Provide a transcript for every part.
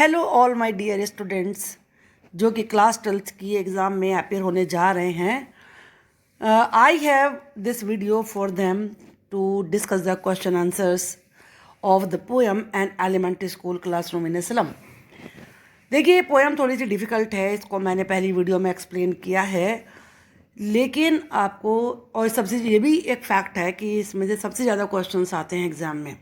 Hello all my dear students जो कि class 12th की एग्ज़ाम में अपेयर होने जा रहे हैं। I have this video for them to discuss the question answers of the poem and elementary school classroom in slum. देखिए, poem थोड़ी सी डिफ़िकल्ट है, इसको मैंने पहली वीडियो में एक्सप्लेन किया है, लेकिन आपको और सबसे ये भी एक फैक्ट है कि इसमें से सबसे ज़्यादा क्वेश्चंस आते हैं एग्ज़ाम में।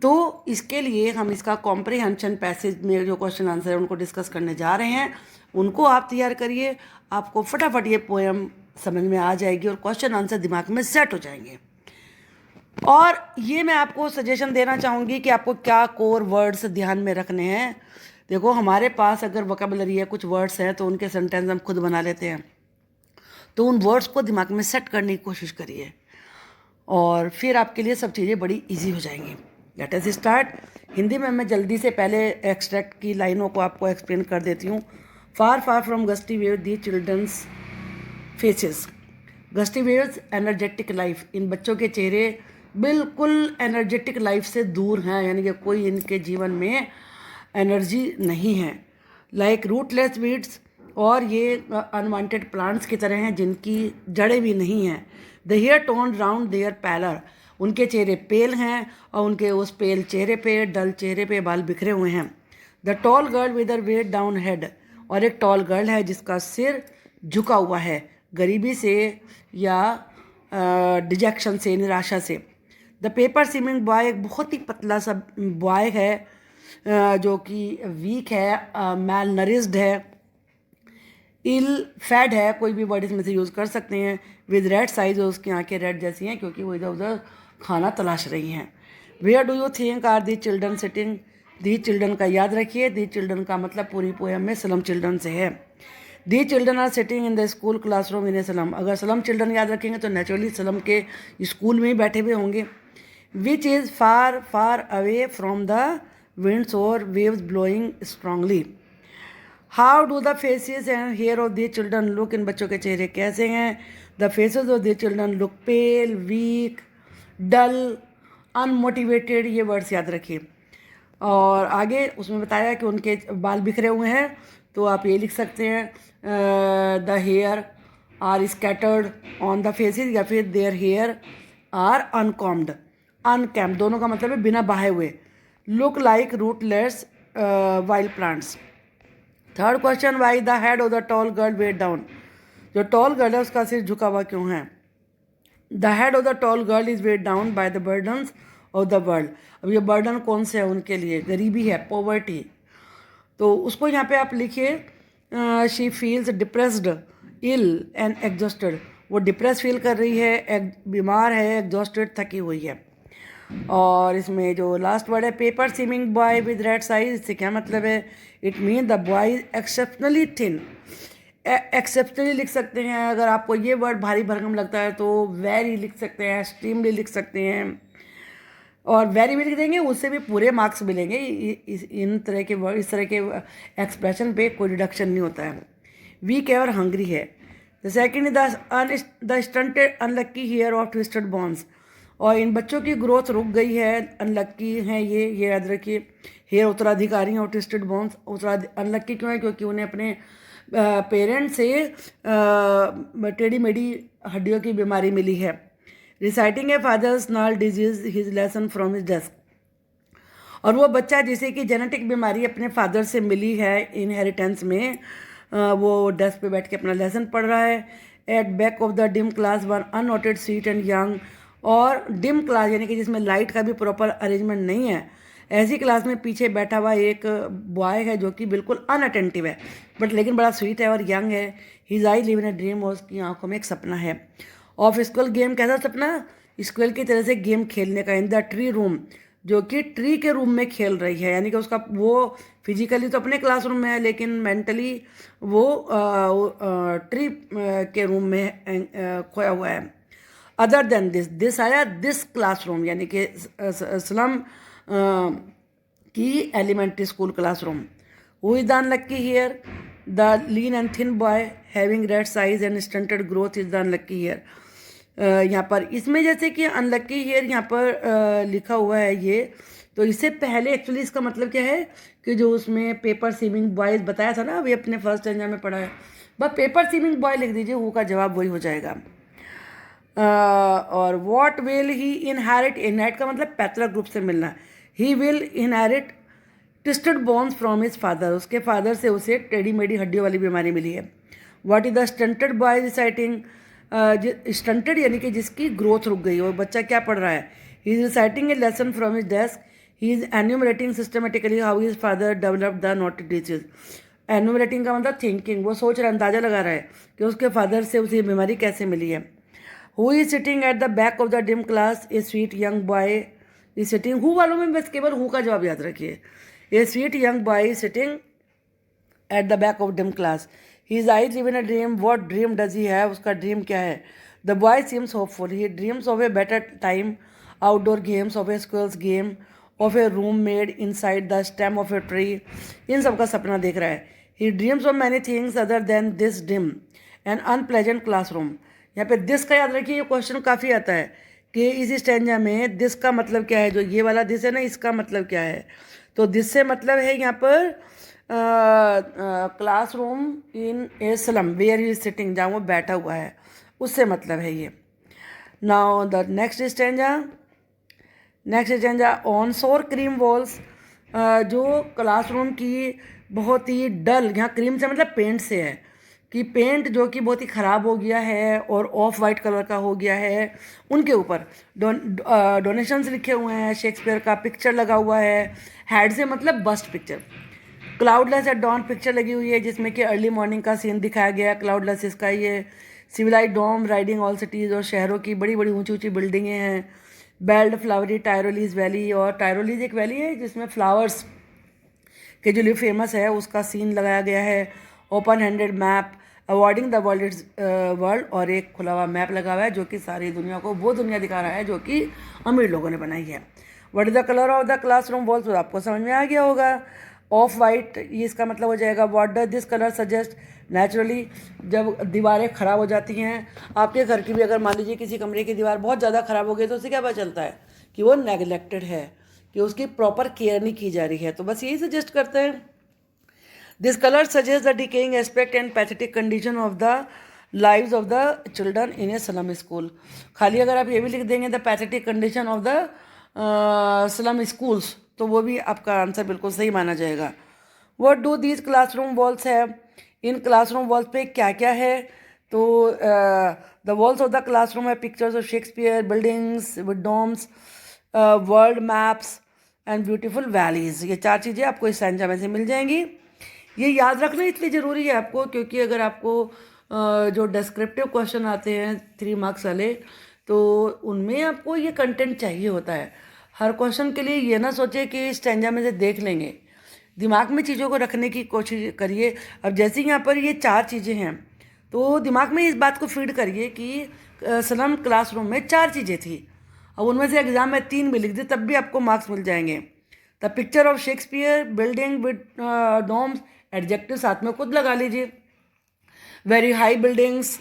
तो इसके लिए हम इसका कॉम्प्रिहेंशन पैसेज में जो क्वेश्चन आंसर है उनको डिस्कस करने जा रहे हैं। उनको आप तैयार करिए, आपको फटाफट ये पोएम समझ में आ जाएगी और क्वेश्चन आंसर दिमाग में सेट हो जाएंगे। और ये मैं आपको सजेशन देना चाहूँगी कि आपको क्या कोर वर्ड्स ध्यान में रखने हैं। देखो, हमारे पास अगर वोकैबुलरी है, कुछ वर्ड्स हैं, तो उनके सेंटेंस हम खुद बना लेते हैं, तो उन वर्ड्स को दिमाग में सेट करने की कोशिश करिए और फिर आपके लिए सब चीज़ें बड़ी ईजी हो जाएंगी। Let us start. हिंदी में मैं जल्दी से पहले एक्सट्रैक्ट की लाइनों को आपको एक्सप्लेन कर देती हूँ। Far far from gusty wave the children's faces. Gusty waves energetic life, इन बच्चों के चेहरे बिल्कुल एनर्जेटिक लाइफ से दूर हैं, यानी कि कोई इनके जीवन में एनर्जी नहीं है। लाइक रूटलेस वीड्स, और ये अनवांटेड प्लांट्स की तरह हैं जिनकी जड़ें भी नहीं हैं। The hair torn round their pallor, उनके चेहरे पेल हैं और उनके उस पेल चेहरे पे, डल चेहरे पे बाल बिखरे हुए हैं। The tall girl with a weighed down head, और एक टॉल गर्ल है जिसका सिर झुका हुआ है गरीबी से या डिजेक्शन से, निराशा से। द पेपर सीमिंग बॉय, एक बहुत ही पतला सा बॉय है जो कि वीक है, मैल नरिस्ड है, इल फैड है, कोई भी वर्ड इसमें से यूज़ कर सकते हैं। विद रेड साइज, और उसकी आंखें रेड जैसी हैं क्योंकि वो इधर उधर खाना तलाश रही हैं। Where do you think are the children sitting, the children का याद रखिए, दी चिल्ड्रन का मतलब पूरी पोएम में स्लम चिल्ड्रन से है। The children are sitting in the school classroom in a slum, अगर स्लम चिल्ड्रन याद रखेंगे तो नेचुरली स्लम के स्कूल में ही बैठे हुए होंगे। Which is far far away from the winds और waves blowing strongly. How do the faces and hair of the children look, इन बच्चों के चेहरे कैसे हैं। The faces of the children look pale, weak, dull, unmotivated, ये words याद रखिए। और आगे उसमें बताया कि उनके बाल बिखरे हुए हैं, तो आप ये लिख सकते हैं the hair are scattered on the faces, या फिर their hair are uncombed, unkempt दोनों का मतलब है बिना बहाए हुए। Look like rootless wild plants. Third question, why the head of the tall girl weighed down, जो टॉल गर्ल है उसका सिर झुका हुआ क्यों है। The head of the tall girl is weighed down by the burdens of the world, अब ये बर्डन कौन से है उनके लिए, गरीबी है, पॉवर्टी, तो उसको यहाँ पे आप लिखिए she feels depressed, ill and exhausted, वो डिप्रेस फील कर रही है, बीमार है, एग्जॉस्टेड, थकी हुई है। और इसमें जो लास्ट वर्ड है paper seeming boy with rat's eyes, इससे क्या मतलब है। It mean the boy is exceptionally thin, exceptionally लिख सकते हैं। अगर आपको ये वर्ड भारी भरकम लगता है तो वेरी लिख सकते हैं, एक्सट्रीमली लिख सकते हैं, और वेरी भी लिख देंगे, उससे भी पूरे मार्क्स मिलेंगे। इन तरह के वर्ड, इस तरह के एक्सप्रेशन पे कोई डिडक्शन नहीं होता है। वीक है और हंग्री है। The second the stunted unlucky heir of twisted bones, और इन बच्चों की ग्रोथ रुक गई है, अनलक्की हैं ये याद रखिए। हेयर उत्तराधिकारी हैं और ट्विस्टेड बॉन्स अनलक्की क्यों है, क्योंकि उन्हें अपने पेरेंट्स से टेढ़ी मेढ़ी हड्डियों की बीमारी मिली है। रिसाइटिंग ए फादर्स नाल disease his lesson from his desk, और वो बच्चा जिसे कि जेनेटिक बीमारी अपने फादर से मिली है इनहेरिटेंस में, वो डेस्क पे बैठ के अपना लेसन पढ़ रहा है। At back of the dim class one unnoted sweet and young, और डिम क्लास यानी कि जिसमें लाइट का भी प्रॉपर अरेंजमेंट नहीं है, ऐसी क्लास में पीछे बैठा हुआ एक बॉय है जो कि बिल्कुल अनअटेंटिव है, बट लेकिन बड़ा स्वीट है और यंग है। His I live in a dream, और उसकी आंखों में एक सपना है। ऑफ स्कूल गेम, कैसा सपना, स्कूल की तरह से गेम खेलने का। इन द ट्री रूम, जो कि ट्री के रूम में खेल रही है, यानी कि उसका वो फिजिकली तो अपने क्लासरूम में है लेकिन मेंटली वो ट्री के रूम में खोया हुआ है। अदर देन दिस आया दिस क्लासरूम, यानी कि स्लम की elementary school classroom. Who is the unlucky heir, the lean and thin boy having rat's eyes and stunted growth is the unlucky heir. यहाँ पर इसमें जैसे कि अनलक्की हियर यहाँ पर लिखा हुआ है ये तो इससे पहले एक्चुअली इसका मतलब क्या है कि जो उसमें पेपर सीमिंग बॉयज बताया था ना, अभी अपने फर्स्ट स्टैंडर्ड में पढ़ा है, बस पेपर सीमिंग बॉय लिख दीजिए, हु का जवाब वही हो जाएगा। और what will he inherit, inherit का मतलब पैतृक ग्रुप से मिलना। He will inherit twisted bones from his father, उसके फादर से उसे टेढ़ी मेढ़ी हड्डियों वाली बीमारी मिली है। What is the stunted boy reciting, stunted यानी कि जिसकी ग्रोथ रुक गई हो, बच्चा क्या पढ़ रहा है। He is reciting A lesson from his desk, he is enumerating systematically how his father developed the not disease. Enumerating का मतलब थिंकिंग, वो सोच रहा है, अंदाजा लगा रहा है कि उसके फादर से उसे बीमारी कैसे मिली है। Who is sitting at the back of the dim class, a sweet young boy is sitting. Who वालों में बस केवल हु का जवाब याद रखिए। A sweet young boy sitting at the back of dim class, his eyes live in a dream, what dream does he have, उसका dream क्या है। The boy seems hopeful, he dreams of a better time, outdoor games, of A स्क्विल्स game, of a room made inside the stem of a tree, इन सब का सपना देख रहा है। He dreams of many things other than this dim an unpleasant classroom. यहाँ पे this का याद रखिए, ये क्वेश्चन काफ़ी आता है कि इस स्टैंजा में दिस का मतलब क्या है, जो ये वाला दिस है ना, इसका मतलब क्या है। तो दिस से मतलब है यहाँ पर classroom in a slum where he is sitting, जहाँ वो बैठा हुआ है, उससे मतलब है ये। Now the next stanza on sour cream walls, जो क्लासरूम की बहुत ही डल, यहाँ क्रीम से मतलब पेंट से है कि पेंट जो कि बहुत ही ख़राब हो गया है और ऑफ वाइट कलर का हो गया है, उनके ऊपर डोनेशंस लिखे हुए हैं, शेक्सपियर का पिक्चर लगा हुआ है। हेड से मतलब bust picture. Cloudless at dawn picture लगी हुई है जिसमें कि अर्ली मॉर्निंग का सीन दिखाया गया है। क्लाउडलेस इसका ये सिविलाइज डोम राइडिंग ऑल सिटीज़, और शहरों की बड़ी बड़ी ऊंची ऊंची बिल्डिंगें हैं। बेल्ड फ्लावरी टायरोलीज वैली, और टायरोलीज एक वैली है जिसमें फ्लावर्स के जो लिए फेमस है, उसका सीन लगाया गया है। Open handed map awarding the world, और एक खुला हुआ मैप लगा हुआ है जो कि सारी दुनिया को वो दुनिया दिखा रहा है जो कि अमीर लोगों ने बनाई है। What is the colour of the classroom walls, तो आपको समझ में आ गया होगा, ऑफ वाइट, ये इसका मतलब हो जाएगा। What does this colour suggest, naturally जब दीवारें ख़राब हो जाती हैं, आपके घर की भी अगर मान लीजिए किसी कमरे की दीवार बहुत ज़्यादा ख़राब हो गई, तो उससे क्या पता चलता है कि वो नेगलेक्टेड है, कि उसकी प्रॉपर केयर नहीं की जा रही है। तो बस यही सजेस्ट करते हैं। This colour suggest the decaying aspect and pathetic condition of the lives of the children in a slum school. खाली अगर आप ये भी लिख देंगे the pathetic condition of the slum schools, तो वो भी आपका आंसर बिल्कुल सही माना जाएगा। What do these classroom walls है, इन क्लासरूम वॉल्स पे क्या क्या है। तो the walls of the classroom है pictures of Shakespeare, buildings with domes, world maps and beautiful valleys. ये चार चीज़ें आपको इस स्टैंजा में से मिल जाएंगी। ये याद रखना इसलिए ज़रूरी है आपको, क्योंकि अगर आपको जो डिस्क्रिप्टिव क्वेश्चन आते हैं 3 मार्क्स वाले, तो उनमें आपको ये कंटेंट चाहिए होता है। हर क्वेश्चन के लिए ये ना सोचे कि स्टैंजा में से देख लेंगे, दिमाग में चीज़ों को रखने की कोशिश करिए। अब जैसे यहाँ पर ये 4 चीज़ें हैं, तो दिमाग में इस बात को फीड करिए कि स्लम क्लासरूम में 4 चीज़ें थी। अब उनमें से एग्जाम में 3 भी लिख दे तब भी आपको मार्क्स मिल जाएंगे। The picture of Shakespeare, building with domes, adjective साथ में खुद लगा लीजिए। Very high buildings,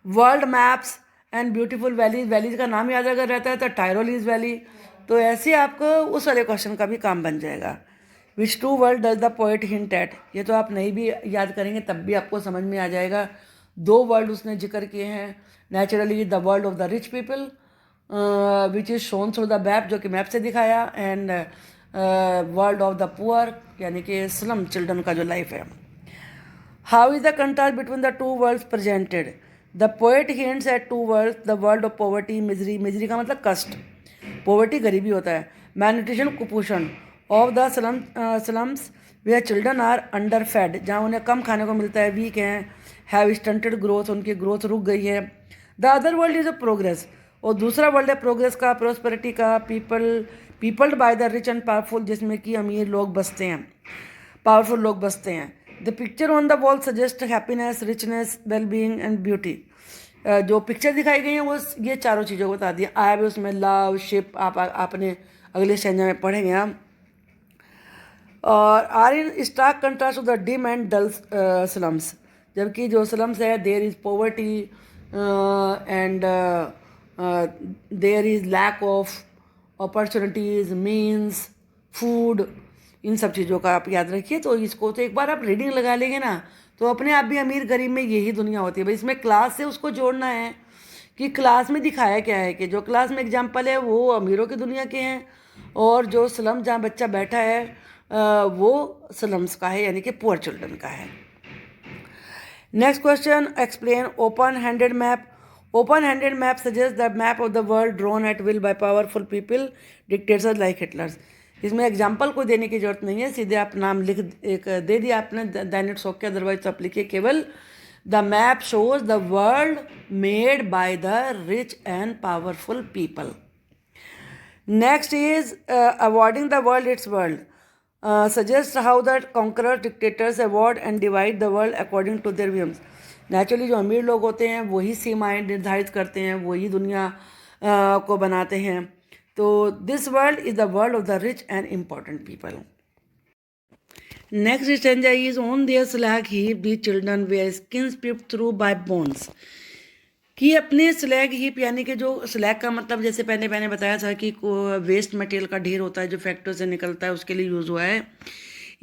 world maps and beautiful valleys, valleys का नाम याद अगर रहता है तो टायरोलीज वैली। तो ऐसे आपको उस वाले क्वेश्चन का भी काम बन जाएगा। Which two world does the poet hint at, ये तो आप नहीं भी याद करेंगे तब भी आपको समझ में आ जाएगा। 2 वर्ल्ड उसने जिक्र किए हैं। Naturally the world of the rich people which is shown through the map, जो कि मैप से दिखाया, and world of the poor यानी कि स्लम चिल्ड्रन का जो लाइफ है। How is the contrast between the 2 worlds presented, the poet hints at 2 worlds, the world of poverty misery, misery का मतलब कष्ट, पॉवर्टी गरीबी होता है, मैलन्यूट्रिशन कुपोषण, of the slums where children are under fade, जहाँ उन्हें कम खाने को मिलता है, वीक हैं, हैव स्टंटेड ग्रोथ, उनकी ग्रोथ रुक गई है। The other world is a progress, और दूसरा वर्ल्ड है प्रोग्रेस का, प्रोस्पेरिटी का, peopled by the rich and powerful, जिसमें कि अमीर लोग बसते हैं, पावरफुल लोग बसते हैं। The picture on the wall suggest happiness, richness, wellbeing and beauty. जो पिक्चर दिखाई गई हैं वो ये चारों चीज़ों को बता दिया। आया भी उसमें लव, शिप, आपने अगले स्टैंजा में पढ़ेंगे हम। और are in stark contrast of the dim and dull slums, जबकि जो स्लम्स है there is poverty and there is lack of opportunities, means, food, इन सब चीज़ों का आप याद रखिए। तो इसको तो एक बार आप रीडिंग लगा लेंगे ना, तो अपने आप भी अमीर गरीब में यही दुनिया होती है भाई। इसमें क्लास से उसको जोड़ना है कि क्लास में दिखाया क्या है, कि जो क्लास में एग्जाम्पल है वो अमीरों की दुनिया के हैं, और जो स्लम जहाँ बच्चा बैठा है वो स्लम्स का है, यानी कि पुअर चिल्ड्रन का है। Next question, explain open handed map. Open handed map suggest the map of the world drawn at will buy powerful people dictators like Hitler's. इसमें एग्जाम्पल को देने की जरूरत नहीं है, सीधे आप नाम लिख एक दे दिया आपने, दैन इट्स ओके, अदरवाइज तो आप लिखिए केवल the map shows the world made by the rich and powerful people. Next is awarding the world it's world, suggest how the conquerors dictators award and divide the world according to their whims। Naturally जो अमीर लोग होते हैं वही सीमाएं निर्धारित करते हैं, वही दुनिया को बनाते हैं। तो this world is the world of the rich and important people. Next stanza is on their slag heap the children wear skins peeped through by bones. कि अपने स्लैग हीप, यानी कि जो स्लैग का मतलब जैसे मैंने बताया था कि वेस्ट मटेरियल का ढेर होता है जो फैक्ट्री से निकलता है, उसके लिए यूज़ हुआ है।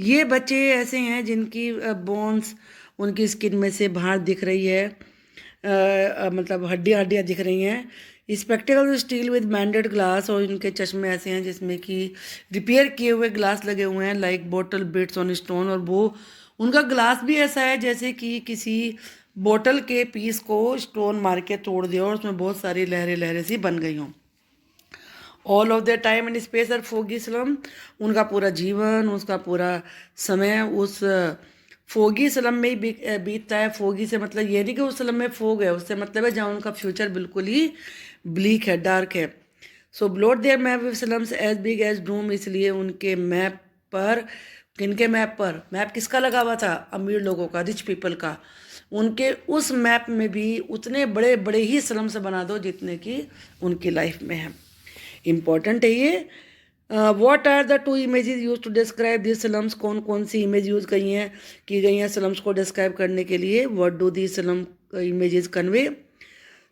ये बच्चे ऐसे हैं जिनकी बोन्स उनकी स्किन में से बाहर दिख रही है, मतलब हड्डियाँ दिख रही हैं। स्पेक्टिकल स्टील विद बैंडेड ग्लास, और इनके चश्मे ऐसे हैं जिसमें कि रिपेयर किए हुए ग्लास लगे हुए हैं, like bottle beads on stone. और वो उनका ग्लास भी ऐसा है जैसे कि किसी बोतल के पीस को स्टोन मार के तोड़ दिया और उसमें बहुत सारी लहरें सी बन गई हों। All of the time and space are foggy slum. उनका पूरा जीवन, उसका पूरा समय उस फोगी स्लम में ही बीतता है। फोगी से मतलब ये नहीं कि उस स्लम में फोग है, उससे मतलब है जहाँ उनका फ्यूचर बिल्कुल ही ब्लीक है, डार्क है। So blot their map with slums as big as doom. इसलिए उनके मैप पर, किनके मैप पर, मैप किसका लगा हुआ था? अमीर लोगों का, रिच पीपल का। उनके उस मैप में भी उतने बड़े बड़े ही स्लम्स बना दो जितने कि उनकी लाइफ में है। इम्पॉर्टेंट है ये। What are the two images use to describe this slums. कौन कौन सी इमेज यूज की गई हैं स्लम्स को डिस्क्राइब करने के लिए। What do the slum images convey.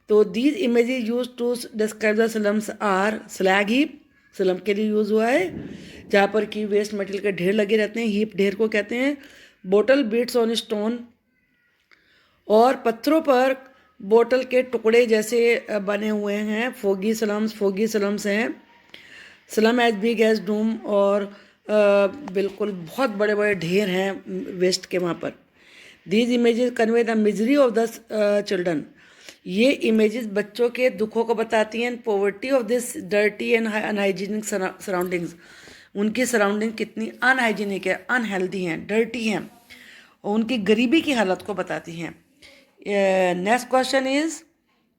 तो these images use to describe the slums are slag heap, slum के लिए यूज़ हुआ है जहाँ पर कि वेस्ट मटेरियल के ढेर लगे रहते हैं, हीप ढेर को कहते हैं। बोटल बीट्स ऑन स्टोन, और पत्थरों पर बोतल के टुकड़े जैसे बने हुए हैं, फोगी स्लम्स हैं। Slum as big as doom, और बिल्कुल बहुत बड़े बड़े ढेर हैं वेस्ट के वहाँ पर। These images convey the misery of the children. ये इमेजेस बच्चों के दुखों को बताती हैं। Poverty of this dirty and unhygienic surroundings. उनकी सराउंडिंग कितनी अनहाइजीनिक है, अनहेल्दी हैं, डर्टी हैं, और उनकी गरीबी की हालत को बताती हैं। Next question is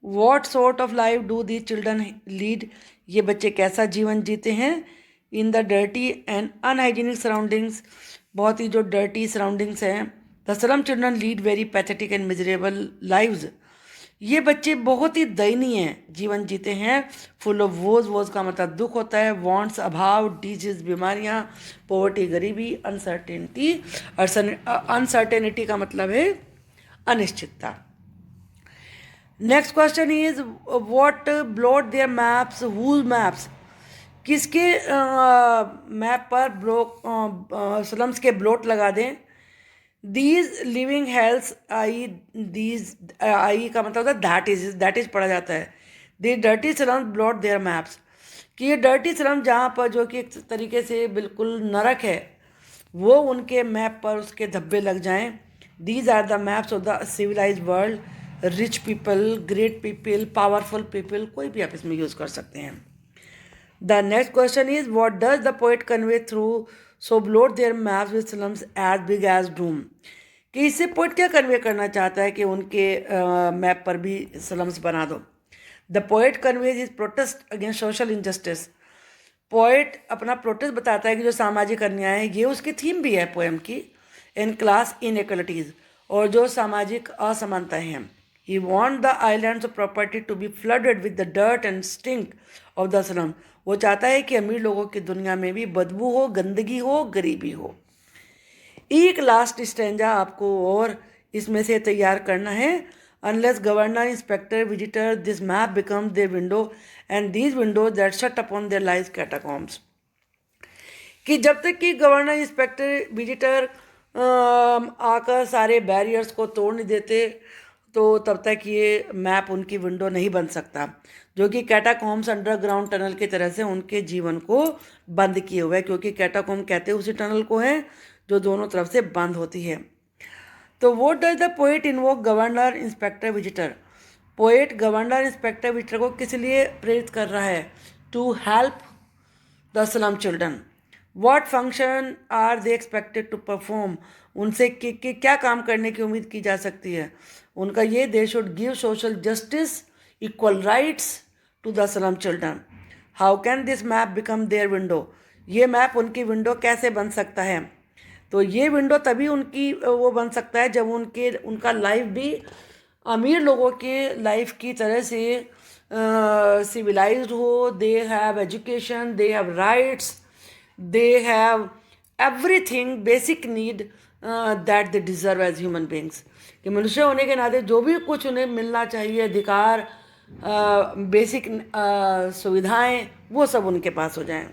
what sort of life do the children lead. ये बच्चे कैसा जीवन जीते हैं in the dirty and unhygienic surroundings. बहुत ही जो डर्टी सराउंडिंग्स हैं। The slum children lead very pathetic and miserable lives. ये बच्चे बहुत ही दयनीय जीवन जीते हैं। फुल ऑफ वोज का मतलब दुख होता है, वांट्स अभाव, डिजीज बीमारियाँ, पॉवर्टी गरीबी, अनसर्टेनिटी। अनसर्टेनिटी का मतलब है अनिश्चितता। Next question is what blot their maps, whose maps. किसके मैप पर स्लम्स के ब्लॉट लगा दें। दीज लिविंग हेल्स, आई का मतलब होता है दैट इज पढ़ा जाता है। The dirty slums blot their maps, कि ये डर्टी स्लम जहाँ पर जो कि एक तरीके से बिल्कुल नरक है, वो उनके मैप पर उसके धब्बे लग जाएं। These are the maps of the civilise world, rich people, great people, powerful people, कोई भी आप इसमें यूज़ कर सकते हैं। The next question is what does the poet convey through so blot their maps with slums as big as doom. कि इससे poet क्या कन्वे करना चाहता है कि उनके मैप पर भी स्लम्स बना दो। The poet conveys is protest against social injustice. Poet अपना प्रोटेस्ट बताता है कि जो सामाजिक अन्याय है, ये उसकी थीम भी है पोएम की, इन क्लास इनइक्वलिटीज़, और जो सामाजिक असमानताएं हैं। He want the islands of property to be flooded with the dirt and stink of the slum. वो चाहता है कि अमीर लोगों की दुनिया में भी बदबू हो, गंदगी हो, गरीबी हो। एक लास्ट स्टेंजा आपको और इसमें से तैयार करना है। Unless governor, inspector, visitor, this map become their window and these Windows that shut upon their lies catacombs. कि जब तक कि गवर्नर इंस्पेक्टर विजिटर आकर सारे बैरियर्स को तोड़ नहीं देते तो तब तक ये मैप उनकी विंडो नहीं बन सकता, जो कि कैटाकॉम्स अंडरग्राउंड टनल की तरह से उनके जीवन को बंद किए हुए है, क्योंकि कैटाकॉम कहते हैं उसी टनल को है जो दोनों तरफ से बंद होती है। तो what does the poet invoke governor inspector visitor? Poet governor inspector visitor को किस लिए प्रेरित कर रहा है? To help the slum children. What function are they expected to perform? उनसे क्या काम करने की उम्मीद की जा सकती है? उनका ये, they should give social justice, equal rights to the slum children. How can this map become their window? ये मैप उनकी विंडो कैसे बन सकता है? तो ये विंडो तभी उनकी वो बन सकता है जब उनका लाइफ भी अमीर लोगों के लाइफ की तरह से civilized हो, they have education, they have rights, they have everything basic need that they deserve as human beings. कि मनुष्य होने के नाते जो भी कुछ उन्हें मिलना चाहिए, अधिकार, बेसिक सुविधाएं, वो सब उनके पास हो जाएं।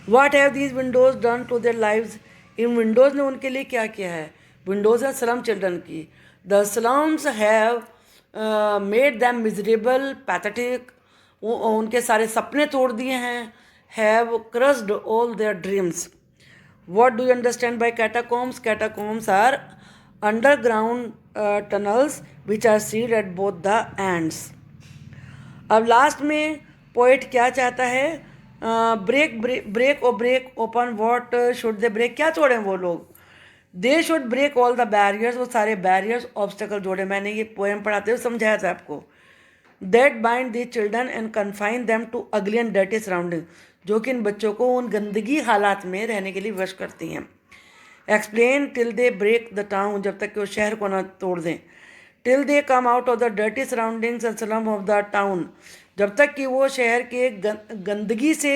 What have these windows done to their lives? इन विंडोज़ ने उनके लिए क्या किया है? विंडोज़ है स्लम चिल्ड्रन की। The slums have made them miserable, pathetic, उनके सारे सपने तोड़ दिए हैं। Have crushed all their dreams. What do you understand by catacombs? Catacombs are underground tunnels which are sealed at both the ends. अब last में poet क्या चाहता है? Break open. What should they break? क्या तोड़ें वो लोग? They should break all the barriers, वो सारे बैरियर्स, ऑब्स्टेकल जोड़े। मैंने ये पोएम पढ़ाते हुए समझाया था आपको। That bind the children and confine them to ugly and dirty surrounding, जो कि इन बच्चों को उन गंदगी हालात में रहने के लिए वश करती हैं। Explain till they break the town, जब तक कि वो शहर को ना तोड़ दें। Till they come out of the dirty surroundings and slum of the town, जब तक कि वो शहर के गंदगी से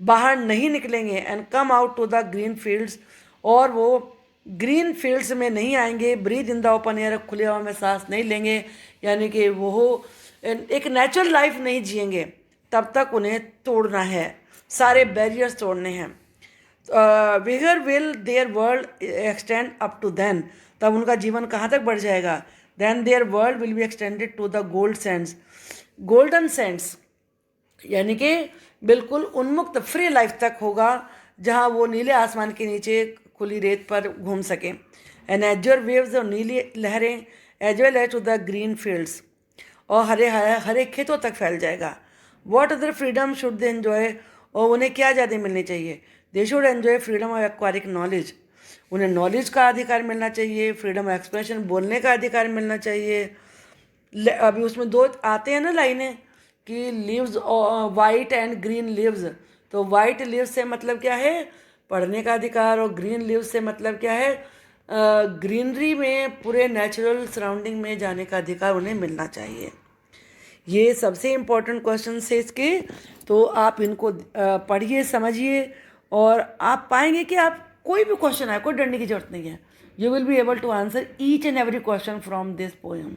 बाहर नहीं निकलेंगे। And come out to the green fields, और वो ग्रीन फील्ड्स में नहीं आएंगे। Breathe in the open air, खुले हवा में सांस नहीं लेंगे, यानी कि वो एक नेचुरल लाइफ नहीं जिएंगे, तब तक उन्हें तोड़ना है, सारे बैरियर्स तोड़ने हैं। Whither will their world extend up to then, तब उनका जीवन कहाँ तक बढ़ जाएगा? Then their world will be extended to the gold sands, golden sands, यानी कि बिल्कुल उन्मुक्त फ्री लाइफ तक होगा, जहाँ वो नीले आसमान के नीचे खुली रेत पर घूम सकें। एंड एज्योर वेव्स, और नीली लहरें, as well as to the green fields, और हरे खेतों तक फैल जाएगा। What other freedom should they enjoy, और उन्हें क्या ज़्यादा मिलनी चाहिए? They should enjoy freedom of acquiring knowledge, उन्हें नॉलेज का अधिकार मिलना चाहिए, फ्रीडम ऑफ एक्सप्रेशन, बोलने का अधिकार मिलना चाहिए। अभी उसमें दो आते हैं ना लाइनें कि leaves white and green leaves, तो वाइट लीव्स से मतलब क्या है? पढ़ने का अधिकार, और ग्रीन लीव्स से मतलब क्या है? ग्रीनरी में, पूरे नेचुरल सराउंडिंग में जाने का अधिकार उन्हें मिलना चाहिए। ये सबसे इम्पोर्टेंट क्वेश्चन है इसके, तो आप इनको पढ़िए, समझिए, और आप पाएंगे कि आप कोई भी क्वेश्चन आए, कोई डरने की जरूरत नहीं है। You will be able to answer each and every question from this poem.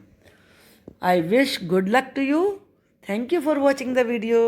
I wish good luck to you. Thank you for watching the video.